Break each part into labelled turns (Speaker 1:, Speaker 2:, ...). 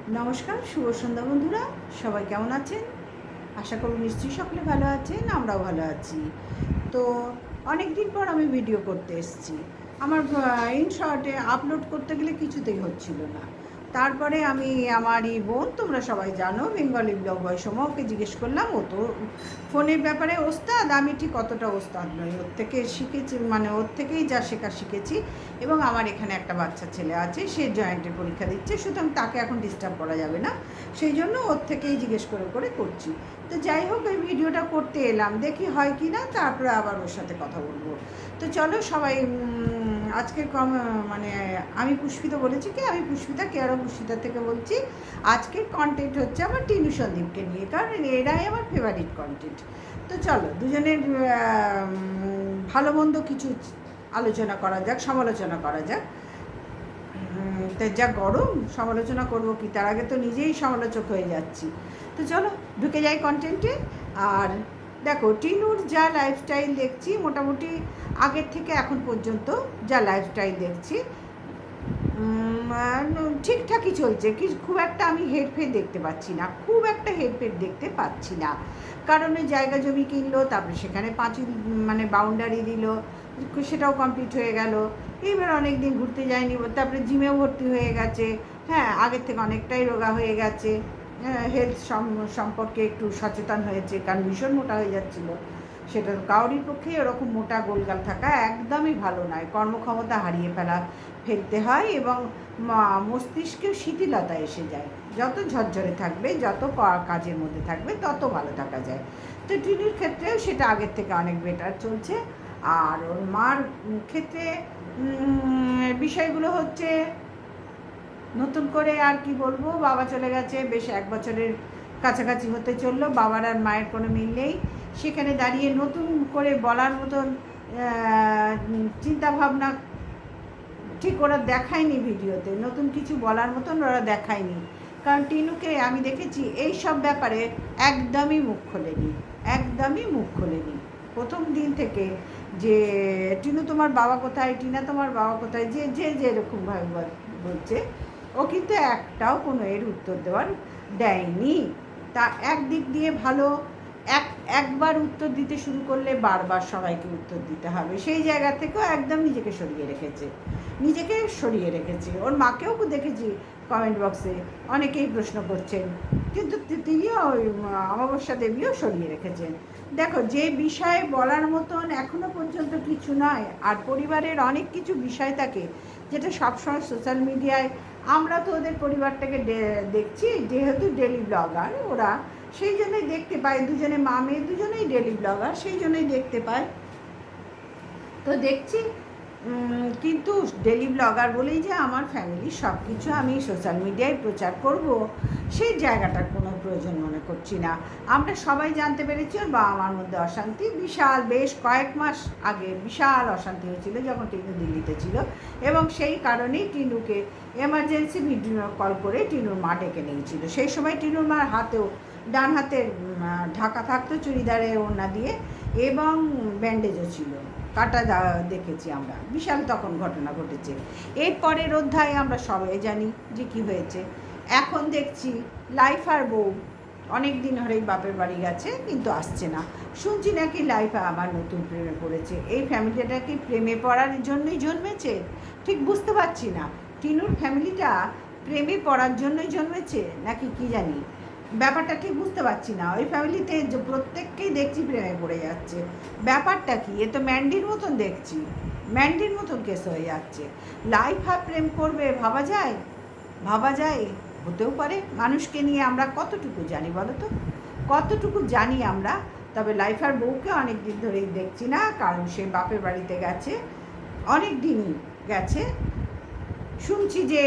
Speaker 1: নমস্কার, শুভ সন্ধ্যা বন্ধুরা। সবাই কেমন আছেন? আশা করি নিশ্চয়ই সকলে ভালো আছেন, আমরাও ভালো আছি। তো অনেক দিন পর আমি ভিডিও করতে এসেছি। আমার ইন শর্টে আপলোড করতে গেলে কিছুতেই হচ্ছিল না। তারপরে আমি আমার এই বোন, তোমরা সবাই জানো, বেঙ্গলি ব্লগ বয়সমা, ওকে জিজ্ঞেস করলাম। ও তো ফোনের ব্যাপারে ওস্তাদ, আমি ঠিক অতটা ওস্তাদ নই। ওর থেকে শিখেছি, মানে ওর থেকেই যা শেখা শিখেছি। এবং আমার এখানে একটা বাচ্চা ছেলে আছে, সে জয়েন্টের পরীক্ষা দিচ্ছে, সুতরাং তাকে এখন ডিস্টার্ব করা যাবে না। সেই জন্য ওর থেকেই জিজ্ঞেস করে করে করছি। তো যাই হোক, এই ভিডিওটা করতে এলাম, দেখি হয় কি না, তারপরে আবার ওর সাথে কথা বলবো। তো চলো সবাই, আজকের মানে আমি পুষ্পিতা বলেছি কি, আমি পুষ্পিতা কেয়ারো পুষ্পিতা থেকে বলছি। আজকের কন্টেন্ট হচ্ছে আমার টিনু সন্দীপকে নিয়ে, কারণ এরাই আমার ফেভারিট কন্টেন্ট। তো চলো দুজনের ভালো মন্দ কিছু আলোচনা করা যাক, সমালোচনা করা যাক। তো যা গরম, সমালোচনা করবো কি, তার আগে তো নিজেই সমালোচক হয়ে যাচ্ছি। তো চলো ঢুকে যাই কন্টেন্টে। আর দেখো, টিনুর যা লাইফস্টাইল দেখছি, মোটামুটি আগের থেকে এখন পর্যন্ত যা লাইফস্টাইল দেখছি ঠিকঠাকই চলছে। কি খুব একটা আমি হেরফের দেখতে পাচ্ছি না, খুব একটা হেরফের দেখতে পাচ্ছি না। কারণ ওই জায়গা জমি কিনলো, তারপরে সেখানে পাঁচিল মানে বাউন্ডারি দিল, সেটাও কমপ্লিট হয়ে গেল। এবার অনেক দিন ঘুরতে যায়নি, তারপরে জিমেও ভর্তি হয়ে গেছে। হ্যাঁ, আগের থেকে অনেকটাই রোগা হয়ে গেছে। হেলথ সম্পর্কে একটু সচেতন হয়েছে, কারণ ভীষণ মোটা হয়ে যাচ্ছিলো। সেটা কারোরই পক্ষে ওরকম মোটা গোলগাল থাকা একদমই ভালো নয়। কর্মক্ষমতা হারিয়ে ফেলতে হয় এবং মস্তিষ্কেও শিথিলতা এসে যায়। যত ঝরঝরে থাকবে, যত কাজের মধ্যে থাকবে, তত ভালো থাকা যায়। তো টিনির ক্ষেত্রেও সেটা আগের থেকে অনেক বেটার চলছে। আর ওর মার ক্ষেত্রে বিষয়গুলো হচ্ছে, নতুন করে আর কি বলবো, বাবা চলে গেছে, বেশ 1 বছরের কাছাকাছি হতে চললো। বাবার আর মায়ের কোনো মিল নেই। সেখানে দাঁড়িয়ে নতুন করে বলার মতন চিন্তাভাবনা ঠিক ওরা দেখায়নি ভিডিওতে। নতুন কিছু বলার মতন ওরা দেখায়নি, কারণ টিনুকে আমি দেখেছি এই সব ব্যাপারে একদমই মুখ খোলেনি, একদমই মুখ খোলেনি প্রথম দিন থেকে। যে টিনু তোমার বাবা কোথায়, টিনা তোমার বাবা কোথায়, যে যে যেরকমভাবে বলছে, ও কিন্তু একটাও কোনো এর উত্তর দেয়নি। তা একদিক দিয়ে ভালো, একবার উত্তর দিতে শুরু করলে বারবার সবাইকে উত্তর দিতে হবে, সেই জায়গা থেকেও একদম নিজেকে সরিয়ে রেখেছে। ওর মাকেও দেখেছি কমেন্ট বক্সে অনেকেই প্রশ্ন করছেন, কিন্তু তিনিও ওই অমাবস্যা দেবীও সরিয়ে রেখেছেন। দেখো, যে বিষয়ে বলার মতন এখনো পর্যন্ত কিছু নয়, আর পরিবারের অনেক কিছু বিষয় থাকে যেটা সবসময় সোশ্যাল মিডিয়ায়, আমরা তো ওদের পরিবারটাকে দেখছি, যেহেতু ডেলি ব্লগার ওরা, সেই জন্যই দেখতে পাই। দুজনে মা মেয়ে দুজনেই ডেলি ব্লগার, সেই জন্যই দেখতে পাই। তো দেখছি, কিন্তু ডেলি ব্লগার বলেই যে আমার ফ্যামিলির সব কিছু আমি সোশ্যাল মিডিয়ায় প্রচার করব, সেই জায়গাটার কোনো প্রয়োজন মনে করছি না। আমরা সবাই জানতে পেরেছি ওর বাবা মার মধ্যে অশান্তি বিশাল, বেশ কয়েক মাস আগে বিশাল অশান্তি হয়েছিল যখন টিনু দিল্লিতে ছিল, এবং সেই কারণেই টিনুকে এমার্জেন্সি ভিডিও কল করে টিনুর মা ডেকে নিয়েছিল। সেই সময় টিনুর মার হাতেও, ডান হাতে ঢাকা থাকতো চুড়িদারের ওড়না দিয়ে, এবং ব্যান্ডেজও ছিল, কাটা দেখেছি আমরা। বিশাল তখন ঘটনা ঘটেছে। এর পরের অধ্যায়ে আমরা সবাই জানি যে কী হয়েছে। এখন দেখছি লাইফার বউ অনেক দিন ধরেই বাপের বাড়ি গেছে, কিন্তু আসছে না। শুনছি নাকি লাইফা আবার নতুন প্রেমে পড়েছে। এই ফ্যামিলিটা কি প্রেমে পড়ার জন্যই জন্মেছে? ঠিক বুঝতে পারছি না। টিনুর ফ্যামিলিটা প্রেমে পড়ার জন্যই জন্মেছে নাকি কি জানি, ব্যাপারটা ঠিক বুঝতে পারছি না। ওই ফ্যামিলিতে যে প্রত্যেককেই দেখছি প্রেমে পড়ে যাচ্ছে, ব্যাপারটা কি? এ তো ম্যান্ডির মতন দেখছি, ম্যান্ডির মতন কেস হয়ে যাচ্ছে। লাইফা প্রেম করবে ভাবা যায়? ভাবা যায়? হতেও পারে। মানুষকে নিয়ে আমরা কতটুকু জানি বলো তো, কতটুকু জানি আমরা? তবে লাইফার বউকে অনেক দিন ধরেই দেখছি না, কারণ সে বাপের বাড়িতে গেছে, অনেক দিনই গেছে। শুনছি যে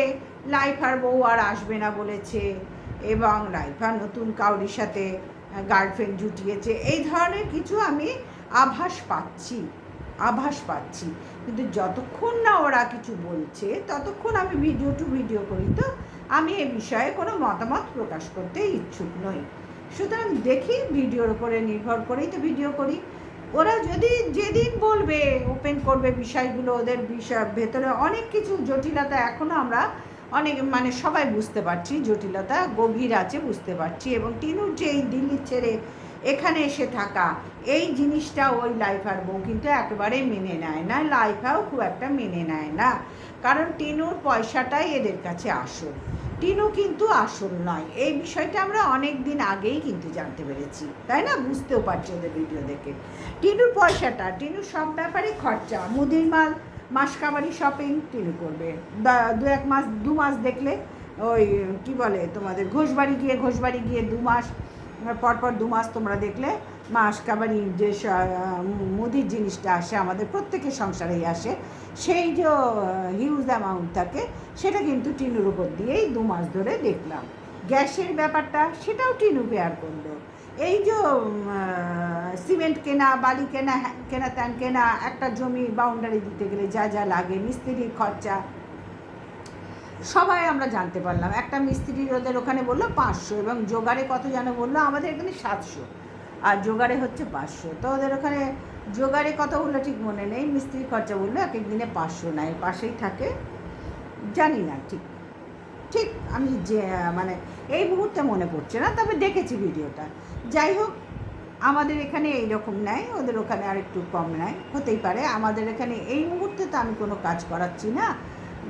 Speaker 1: লাইফার বউ আর আসবে না বলেছে, এবং লাইফা নতুন কাউরির সাথে গার্লফ্রেন্ড জুটিয়েছে, এই ধরনের কিছু আমি আভাস পাচ্ছি। কিন্তু যতক্ষণ না ওরা কিছু বলছে, ততক্ষণ আমি ভিডিও করি, তো আমি এ বিষয়ে কোনো মতামত প্রকাশ করতে ইচ্ছুক নই। সুতরাং দেখি, ভিডিওর উপরে নির্ভর করেই তো ভিডিও করি। ওরা যদি যেদিন বলবে, ওপেন করবে বিষয়গুলো, ওদের বিষয় ভেতরে অনেক কিছু জটিলতা এখনও আমরা অনেক মানে সবাই বুঝতে পারছি জটিলতা গভীর আছে, বুঝতে পারছি। এবং টিনুর যে এই দিল্লি ছেড়ে এখানে এসে থাকা, এই জিনিসটা ওই লাইফার বউ কিন্তু একেবারে মেনে নেয় না, লাইফাও খুব একটা মেনে নেয় না। কারণ টিনুর পয়সাটাই এদের কাছে আসল, টিনু কিন্তু আসল নয়। এই বিষয়টা আমরা অনেক দিন আগেই কিন্তু জানতে পেরেছি, তাই না? বুঝতেও পারছি ওদের ভিডিও দেখে। টিনুর পয়সাটা, টিনুর সব ব্যাপারে খরচা, মুদির মাল মাসকাবারি শপিং টিনু করবে। দু মাস দেখলে ওই কি বলে তোমাদের ঘোষবাড়ি গিয়ে 2 মাস পরপর 2 মাস তোমরা দেখলে মাসকাবারি যে মুদির জিনিসটা আসে, আমাদের প্রত্যেকের সংসারেই আসে, সেই যে হিউজ অ্যামাউন্ট থাকে সেটা কিন্তু টিনুর উপর দিয়েই 2 মাস ধরে দেখলাম। গ্যাসের ব্যাপারটা সেটাও টিনু বেয়ার করলো। এই যে সিমেন্ট কেনা, বালি কেনা, কেনা ত্যান কেনা, একটা জমি বাউন্ডারি দিতে গেলে যা যা লাগে, মিস্ত্রির খরচা, সবাই আমরা জানতে পারলাম। একটা মিস্ত্রির ওদের ওখানে বললো 500, এবং জোগাড়ে কত যেন বললো, আমাদের এখানে 700 আর জোগাড়ে হচ্ছে 500। তো ওদের ওখানে জোগাড়ে কত বললো ঠিক মনে নেই, মিস্ত্রির খরচা বললো এক এক দিনে 500 নেয়, পাশেই থাকে, জানি না ঠিক ঠিক আমি যে মানে এই মুহূর্তে মনে পড়ছে না, তবে দেখেছি ভিডিওটা। যাই হোক, আমাদের এখানে এই রকম নেয়, ওদের ওখানে আর একটু কম নেয়, হতেই পারে। আমাদের এখানে এই মুহূর্তে তো আমি কোনো কাজ করাচ্ছি না,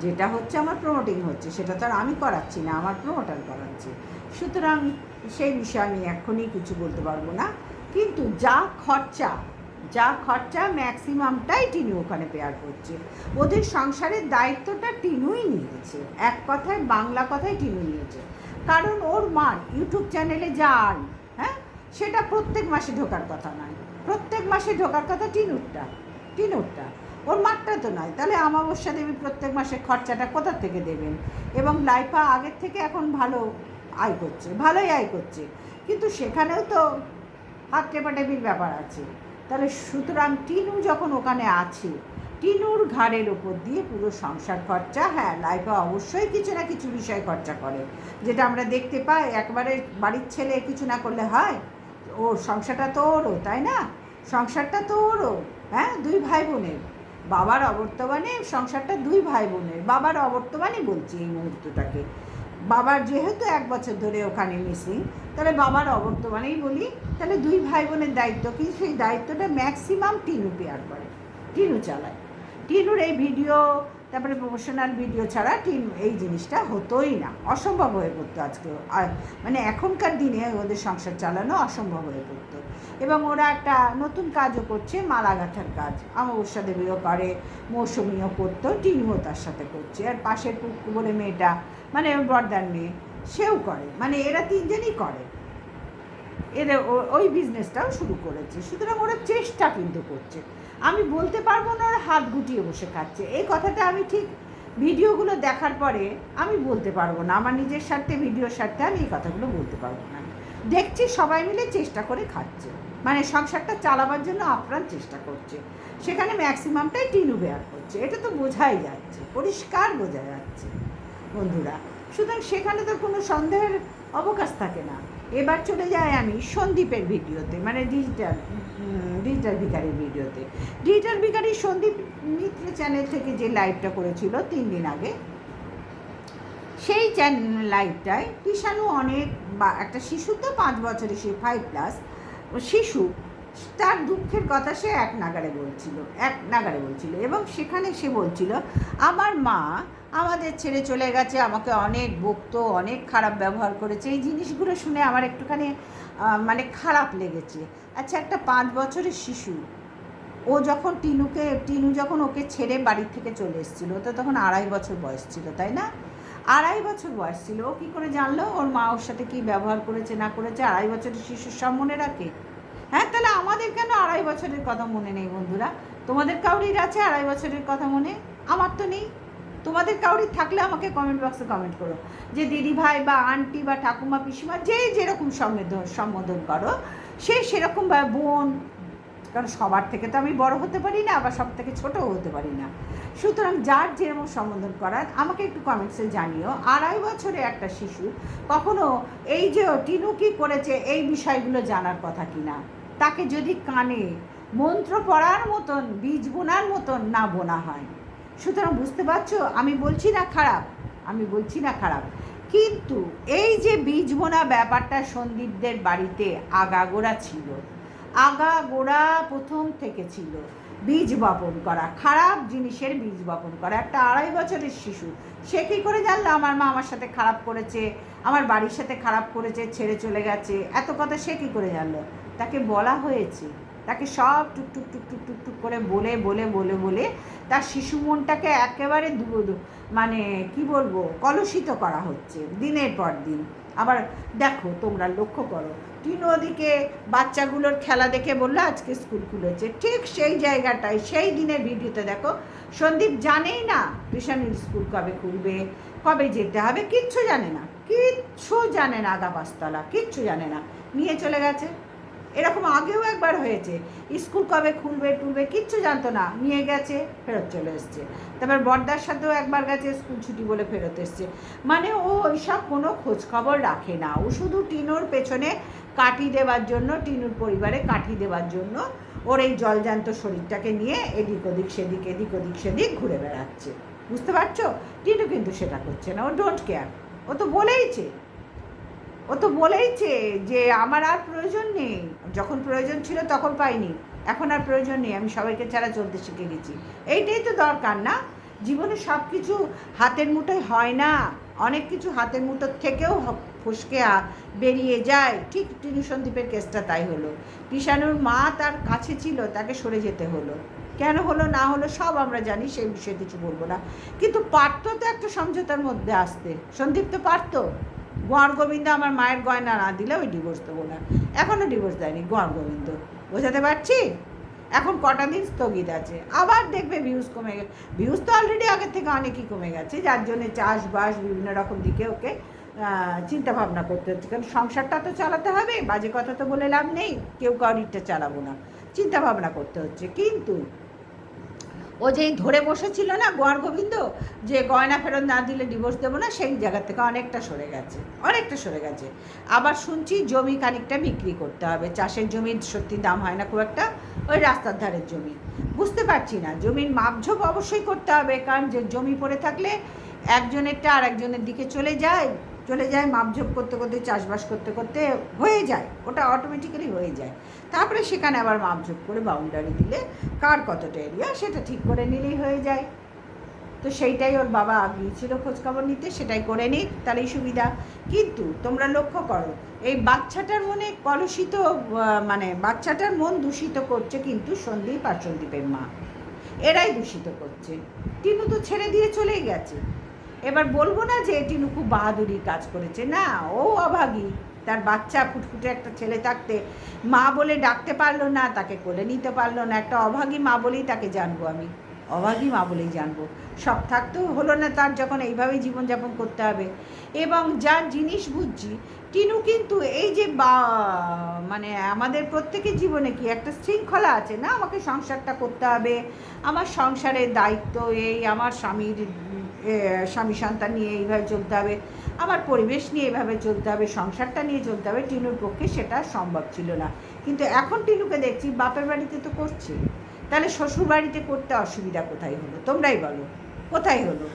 Speaker 1: যেটা হচ্ছে আমার প্রমোটিং হচ্ছে, সেটা তো আর আমি করাচ্ছি না, আমার প্রমোটার করাচ্ছি। সুতরাং সেই বিষয়ে আমি এখনই কিছু বলতে পারবো না। কিন্তু যা খরচা ম্যাক্সিমামটাই টিনু ওখানে পেয়ার করছে। ওদের সংসারের দায়িত্বটা টিনুই নিয়েছে, এক কথায় বাংলা কথায় টিনু নিয়েছে। কারণ ওর মার ইউটিউব চ্যানেলে যা আর্ন, হ্যাঁ, সেটা প্রত্যেক মাসে ঢোকার কথা নয়, প্রত্যেক মাসে ঢোকার কথা টিনুরটা, ওর মারটা তো নয়। তাহলে অমাবস্যা দেবী প্রত্যেক মাসে খরচাটা কোথা থেকে দেবেন? এবং লাইফা আগের থেকে এখন ভালোই আয় করছে, কিন্তু সেখানেও তো হাত টেপাটেপির ব্যাপার আছে। তাহলে সুতরাং টিনু যখন ওখানে আছে, টিনুর ঘাড়ের ওপর দিয়ে পুরো সংসার খরচা। হ্যাঁ, লাইফা অবশ্যই কিছু না কিছু বিষয় খরচা করে, যেটা আমরা দেখতে পাই। একবারে বাড়ির ছেলে কিছু না করলে হয়? ওর সংসারটা তো ওরও, তাই না? সংসারটা তো ওরও, হ্যাঁ, 2 ভাই বোনের। বাবার অবর্তমানে সংসারটা 2 ভাই বোনের, বাবার অবর্তমানে বলছি এই মুহূর্তটাকে। বাবার যেহেতু 1 বছর ধরে ওখানে মিসিং, তাহলে বাবার অবর্তমানেই বলি। তাহলে 2 ভাই বোনের দায়িত্ব, কিন্তু সেই দায়িত্বটা ম্যাক্সিমাম টিনু পেয়ার করে, টিনু চালায়। টিনুর এই ভিডিও, তারপরে প্রমোশনাল ভিডিও ছাড়া টিনু এই জিনিসটা হতোই না, অসম্ভব হয়ে পড়তো আজকে। আর মানে এখনকার দিনে ওদের সংসার চালানো অসম্ভব হয়ে পড়তো। এবং ওরা একটা নতুন কাজও করছে, মালা গাঁথার কাজ। অমাবস্যা দেবীও করে, মৌসুমিও করতো, টিনুও তার সাথে করছে। আর পাশের পুক্কু বলে মেয়েটা, মানে বর্দার মেয়ে, সেও করে। মানে এরা 3 জনই করে, এদের ওই বিজনেসটাও শুরু করেছে। সুতরাং ওরা চেষ্টা কিন্তু করছে। আমি বলতে পারবো না ওরা হাত গুটিয়ে বসে খাচ্ছে, এই কথাটা আমি ঠিক ভিডিওগুলো দেখার পরে আমি বলতে পারবো না। আমার নিজের স্বার্থে, ভিডিওর স্বার্থে আমি এই কথাগুলো বলতে পারবো না। দেখছি সবাই মিলে চেষ্টা করে খাচ্ছে, মানে সংসারটা চালাবার জন্য আপ্রাণ চেষ্টা করছে। সেখানে ম্যাক্সিমামটাই টিনু বেয়ার করছে, এটা তো বোঝাই যাচ্ছে, পরিষ্কার বোঝা যাচ্ছে বন্ধুরা। সুতরাং সেখানে তো কোনো সন্দেহের অবকাশ থাকে না। এবার চলে যাই আমি সন্দীপের ভিডিওতে, মানে ডিজিটাল ভিখারির ভিডিওতে। ডিজিটাল ভিখারি সন্দীপ মিত্র চ্যানেল থেকে যে লাইভটা করেছিল 3 দিন আগে, সেই লাইভটায় কৃষাণু অনেক, বা একটা শিশু তো 5 বছরের, সে 5+ শিশু, তার দুঃখের কথা সে এক নাগাড়ে বলছিল। এবং সেখানে সে বলছিল, আমার মা আমাদের ছেড়ে চলে গেছে, আমাকে অনেক বকতো, অনেক খারাপ ব্যবহার করেছে। এই জিনিসগুলো শুনে আমার একটুখানি মানে খারাপ লেগেছে। আচ্ছা, একটা 5 বছরের শিশু, টিনু যখন ওকে ছেড়ে বাড়ি থেকে চলে এসেছিলো, তো তখন 2.5 বছর বয়স ছিল, তাই না? 2.5 বছর বয়স ছিল। ও কী করে জানলো ওর মা ওর সাথে কী ব্যবহার করেছে না করেছে? 2.5 বছরের শিশুর সব মনে রাখে? হ্যাঁ, তাহলে আমাদের কেন 2.5 বছরের কথা মনে নেই বন্ধুরা? তোমাদের কাউরির আছে 2.5 বছরের কথা মনে? আমার তো নেই। তোমাদের কাউরির থাকলে আমাকে কমেন্ট বক্সে কমেন্ট করো, যে দিদি ভাই বা আন্টি বা ঠাকুমা পিসিমা যেরকম সম্বোধন করো, সেরকম বা বোন, কারণ সবার থেকে তো আমি বড় হতে পারি না, আবার সব থেকে ছোটও হতে পারি না। সুতরাং যার যেরকম সম্বোধন করার আমাকে একটু কমেন্টসে জানিও। 2.5 বছরে একটা শিশু কখনো এই যে টিনু কী করেছে এই বিষয়গুলো জানার কথা কিনা? তাকে যদি কানে মন্ত্র পড়ার মতন, বীজ বোনার মতন না বোনা হয়। সুতরাং বুঝতে পারছো, আমি বলছি না খারাপ, আমি বলছি না খারাপ, কিন্তু এই যে বীজ বোনা ব্যাপারটা সন্দীপদের বাড়িতে আগাগোড়া ছিল, আগাগোড়া প্রথম থেকে ছিল। বীজ বপন করা, খারাপ জিনিসের বীজ বপন করা। একটা 2.5 বছরের শিশু, সে কী করে জানলো আমার মা আমার সাথে খারাপ করেছে, আমার বাড়ির সাথে খারাপ করেছে, ছেড়ে চলে গেছে, এত কথা সে কী করে জানলো? তাকে বলা হয়েছে, তাকে সব টুকটুক টুকটুক টুকটুক করে বলে বলে বলে বলে তার শিশু মনটাকে একেবারে মানে কি বলবো, কলুষিত করা হচ্ছে দিনের পর দিন। আবার দেখো, তোমরা লক্ষ্য করো, টিনু ওদিকে বাচ্চাগুলোর খেলা দেখে বললো আজকে স্কুল খুলেছে, ঠিক সেই জায়গাটায় সেই দিনের ভিডিওতে দেখো সন্দীপ জানেই না কৃষাণীর স্কুল কবে খুলবে, কবে যেতে হবে, কিচ্ছু জানে না, কিচ্ছু জানে না, আগা পাঁচতলা কিচ্ছু জানে না, নিয়ে চলে গেছে। এরকম আগেও একবার হয়েছে, স্কুল কবে খুলবে টুলবে কিচ্ছু জানতো না, নিয়ে গেছে, ফেরত চলে এসছে। তারপর বর্দার সাথেও একবার গেছে, স্কুল ছুটি বলে ফেরত এসছে। মানে ও ওইসব কোনো খোঁজখবর রাখে না, ও শুধু টিনুর পেছনে কাঠি দেওয়ার জন্য, টিনুর পরিবারে কাঠি দেওয়ার জন্য ওর এই জলজান্ত শরীরটাকে নিয়ে এদিক ওদিক সেদিক এদিক ওদিক সেদিক ঘুরে বেড়াচ্ছে। বুঝতে পারছো? টিনু কিন্তু সেটা করছে না, ও ডোন্ট কেয়ার। ও তো বলেইছে যে আমার আর প্রয়োজন নেই, যখন প্রয়োজন ছিল তখন পাইনি, এখন আর প্রয়োজন নেই, আমি সবাইকে ছাড়া চলতে শিখে গেছি। এইটাই তো দরকার না? জীবনে সব কিছু হাতের মুঠোয় হয় না, অনেক কিছু হাতের মুঠোর থেকেও ফসকে বেরিয়ে যায়। ঠিক টিনু সন্দীপের কেসটা তাই হলো। কৃষাণুর মা তার কাছে ছিল, তাকে সরে যেতে হলো। কেন হলো না হলো সব আমরা জানি, সেই বিষয়ে কিছু বলবো না, কিন্তু পারতো তো একটা সমঝোতার মধ্যে আসতে। সন্দীপ তো পারতো। গোয়ার গোবিন্দ আমার মায়ের গয়না না দিলে ওই ডিভোর্স দেবো না, এখনও ডিভোর্স দেয়নি গোয়ার গোবিন্দ, বোঝাতে পারছি? এখন কটা দিন স্থগিত আছে, আবার দেখবে ভিউজ কমে গেছে। ভিউজ তো অলরেডি আগের থেকে অনেকই কমে গেছে, যার জন্যে চাষবাস বিভিন্ন রকম দিকে ওকে চিন্তা ভাবনা করতে হচ্ছে, কারণ সংসারটা তো চালাতে হবে, বাজে কথা তো বলে লাভ নেই, কেউ কাউরিরটা চালাবো না, চিন্তা ভাবনা করতে হচ্ছে। কিন্তু ও যেই ধরে বসেছিল না গোয়ার গোবিন্দ, যে গয়না ফেরত না দিলে ডিভোর্স দেবো না, সেই জায়গা থেকে অনেকটা সরে গেছে। আবার শুনছি জমি খানিকটা বিক্রি করতে হবে, চাষের জমির সত্যি দাম হয় না খুব একটা, ওই রাস্তার ধারের জমি। বুঝতে পারছি না, জমির মাপঝোপ অবশ্যই করতে হবে, কারণ যে জমি পড়ে থাকলে একজনেরটা আর একজনের দিকে চলে যায়, মাপঝোপ করতে করতে চাষবাস করতে করতে হয়ে যায়, ওটা অটোমেটিক্যালি হয়ে যায়। তারপরে সেখানে আবার মাপঝোপ করে বাউন্ডারি দিলে কার কতটা এরিয়া সেটা ঠিক করে নিলেই হয়ে যায়। তো সেইটাই ওর বাবা গিয়েছিল খোঁজখবর নিতে, সেটাই করে নিক, তাহলেই সুবিধা। কিন্তু তোমরা লক্ষ্য করো, এই বাচ্চাটার মনে কলুষিত, মানে বাচ্চাটার মন দূষিত করছে কিন্তু সন্দীপ আর সন্দীপের মা, এরাই দূষিত করছে। টিনু তো ছেড়ে দিয়ে চলেই গেছে। এবার বলবো না যে টিনু খুব বাহাদুরি কাজ করেছে, না, ও অভাগী। তার বাচ্চা ফুটফুটে একটা ছেলে থাকতে মা বলে ডাকতে পারলো না, তাকে কোলে নিতে পারলো না, একটা অভাগী মা বলেই তাকে জানবো, আমি অভাগী মা বলেই জানবো। সব থাকতেও হলো না তার, যখন এইভাবেই জীবনযাপন করতে হবে। এবং যার জিনিস বুঝছি, টিনু কিন্তু এই যে মানে আমাদের প্রত্যেকের জীবনে কি একটা শৃঙ্খলা আছে না, আমাকে সংসারটা করতে হবে, আমার সংসারের দায়িত্ব এই, আমার স্বামী সন্তান নিয়ে এইভাবে চলতে হবে, আমার পরিবেশ নিয়ে এইভাবে চলতে হবে, সংসারটা নিয়ে চলতে হবে। টিনুর পক্ষে সেটা সম্ভব ছিল না, কিন্তু এখন টিনুকে দেখছি বাপের বাড়িতে তো করছে, তাহলে শ্বশুর বাড়িতে করতে অসুবিধা কোথায় হলো? তোমরাই বলো, কোথায় হলো?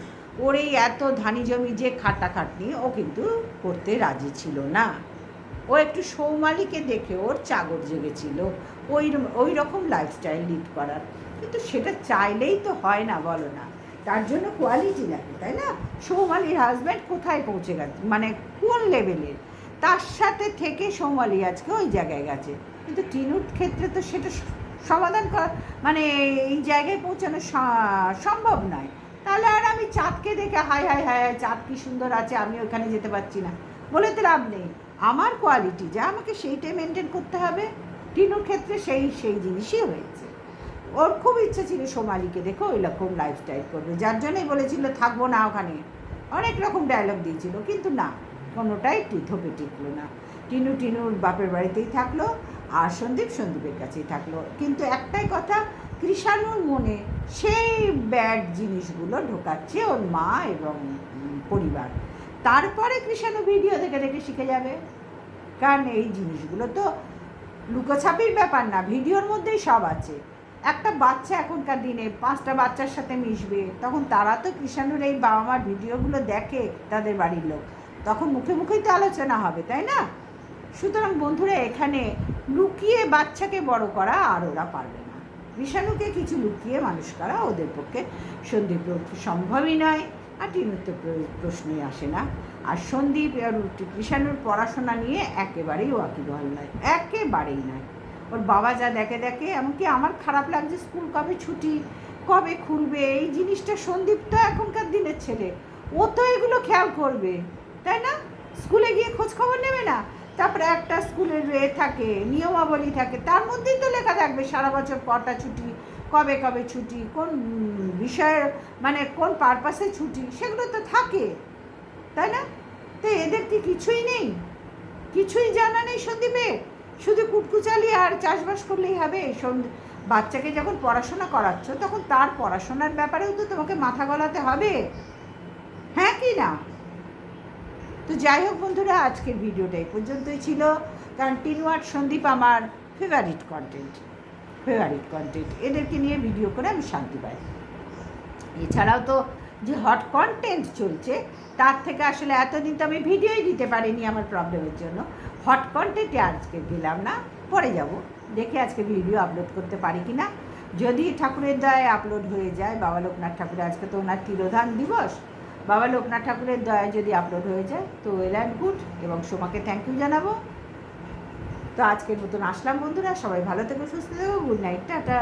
Speaker 1: ওর এই এত ধানি জমি যে খাটাখাটনি ও কিন্তু করতে রাজি ছিল না। ও একটু সৌমালিকে দেখে ওর চাগর জেগেছিল ওই রকম লাইফস্টাইল লিড করার, কিন্তু সেটা চাইলেই তো হয় না, বলো না? তার জন্য কোয়ালিটি লাগে, তাই না? সৌমালির হাজব্যান্ড কোথায় পৌঁছে গেছে, মানে কোন লেভেলের, তার সাথে থেকে সৌমালি আজকে ওই জায়গায় গেছে। কিন্তু টিনুর ক্ষেত্রে তো সেটা সমাধান করা, মানে এই জায়গায় পৌঁছানো সম্ভব নয়। তাহলে আর আমি চাঁদকে দেখে হাই হাই হাই চাঁদ কি সুন্দর আছে, আমি ওখানে যেতে পারছি না বলে তো লাভ নেই। আমার কোয়ালিটি যা, আমাকে সেইটাই মেনটেন করতে হবে। টিনুর ক্ষেত্রে সেই জিনিসই হয়েছে। ওর খুব ইচ্ছা ছিল সোমালিকে দেখো ওই রকম লাইফস্টাইল করবে, যার জন্যই বলেছিল থাকবো না ওখানে, অনেক রকম ডায়লগ দিয়েছিল, কিন্তু না, কোনোটাই ধোপে টিকলো না। টিনুর বাপের বাড়িতেই থাকলো, আর সন্দীপের কাছেই থাকলো। কিন্তু একটাই কথা, কৃষাণুর মনে সেই ব্যাড জিনিসগুলো ঢোকাচ্ছে ওর মা এবং পরিবার। তারপরে কৃষাণু ভিডিও দেখে দেখে শিখে যাবে, কারণ এই জিনিসগুলো তো লুকোছাপির ব্যাপার না, ভিডিওর মধ্যেই সব আছে। একটা বাচ্চা এখনকার দিনে 5টা বাচ্চার সাথে মিশবে, তখন তারা তো কৃষাণুর এই বাবা মার ভিডিওগুলো দেখে, তাদের বাড়ির লোক, তখন মুখে মুখেই তো আলোচনা হবে, তাই না? সুতরাং বন্ধুরা, এখানে লুকিয়ে বাচ্চাকে বড় করা আর ওরা পারবে না। কৃষাণুকে কিছু লুকিয়ে মানুষ করা ওদের পক্ষে সন্দীপ সম্ভবই নয়, আর টিনুর তো প্রশ্নই আসে না। আর সন্দীপ আর কৃষাণুর পড়াশোনা নিয়ে একেবারেই ওয়াকিবহাল নয়, একেবারেই নয়। ওর বাবা যা দেখে দেখে, এমনকি আমার খারাপ লাগছে, স্কুল কবে ছুটি, কবে খুলবে, এই জিনিসটা সন্দীপ তো এখনকার দিনের ছেলে, ও তো এগুলো খেয়াল করবে, তাই না? স্কুলে গিয়ে খোঁজ খবর নেবে না? তারপরে একটা স্কুলের থাকে, নিয়মাবলী থাকে, তার মধ্যেই তো লেখা থাকবে সারা বছর কটা ছুটি, কবে কবে ছুটি, কোন বিষয়ের মানে কোন পারপাসে ছুটি, সেগুলো তো থাকে, তাই না? তো এদের কি কিছুই নেই, কিছুই জানা নেই সন্দীপের? শুধু কুটকুচালি আর চাষবাস করলেই হবে? বাচ্চাকে যখন পড়াশোনা করাচ্ছ, তখন তার পড়াশোনার ব্যাপারেও তো তোমাকে মাথা গলাতে হবে, হ্যাঁ কি না? তো যাই হোক বন্ধুরা, আজকের ভিডিওটা এই পর্যন্তই ছিল, কারণ টিনু আর সন্দীপ আমার ফেভারিট কন্টেন্ট, এদেরকে নিয়ে ভিডিও করে আমি শান্তি পাই। এছাড়াও তো যে হট কন্টেন্ট চলছে, তার থেকে আসলে এতদিন তো আমি ভিডিওই দিতে পারিনি আমার প্রবলেমের জন্য। হট কন্টেন্টে আজকে দিলাম না, পরে যাব, দেখে আজকে ভিডিও আপলোড করতে পারি কি না। যদি ঠাকুরের দয়ায় আপলোড হয়ে যায়, বাবা লোকনাথ ঠাকুরের, আজকে তো ওনার তিরোধান দিবস, বাবা লোকনাথ ঠাকুরের দয়ায় যদি আপলোড হয়ে যায় তো ওয়েল অ্যান্ড গুড, এবং সোমাকে থ্যাংক ইউ জানাবো। তো আজকের মতন আসলাম বন্ধুরা, সবাই ভালো থেকো, সুস্থ থেকো, গুড নাইট, টাটা।